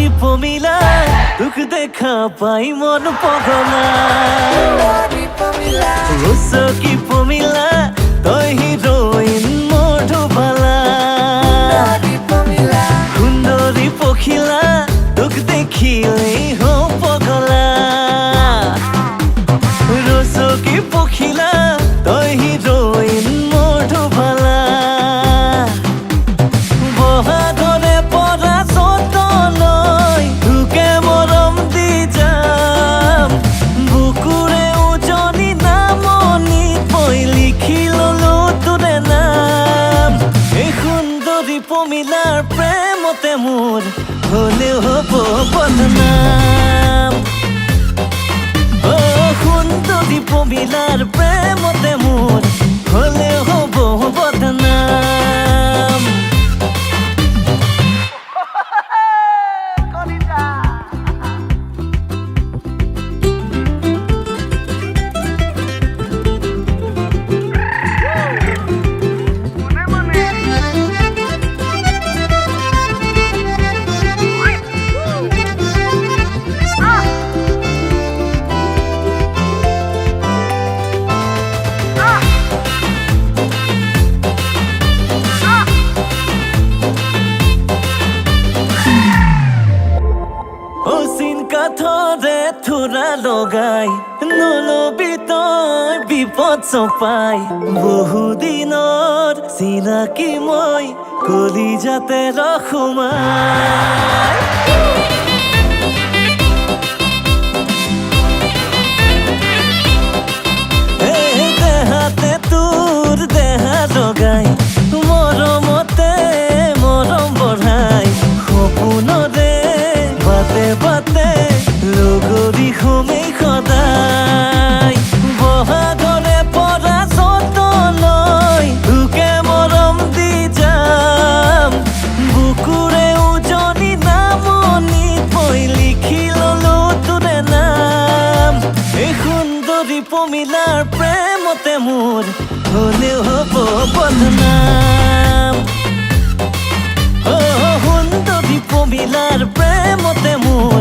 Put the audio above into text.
সুন্দরী পমিলা তোক দেখা পাই মন পগলা রসকি পমিলা তই হিরোইন মধুবালা সুন্দরী পখিলা তোক দেখিলেই হও পগলা রসকি পখিলা তই হিরোইন মধুবালা বহাগরে পৰা চতলৈ তোকে মৰম দি যাম বুকুৰে উজনি নামনি পই লিখি ললো তোৰে নাম এই সুন্দৰী পমিলাৰ প্ৰেমতে মোৰ হলেও হ'ব বদনাম সুন্দৰী পমিলাৰ প্ৰেমতে মোৰ হলেও হ'ব বদনাম কাঠৰে থোৰা লগাই নলবি তই বিপদ চপাই বহুদিনৰ চিনাকি মই কলিজাতে ৰখোমাই দেহাতে তোৰ দেহা লগাই মৰমতে মৰম বঢ়াই সপোনৰে বাটে বাটে লগৰী সোমেই সদায় বহাগৰে পৰা চতলৈ তোকে মৰম দি যাম বুকুৰে উজনি নামনি পই লিখি ললো তোৰে নাম এই সুন্দৰী পমিলাৰ প্ৰেমতে মোৰ হলেও হ'ব বদনাম সুন্দৰী পমিলাৰ প্ৰেমতে মোৰ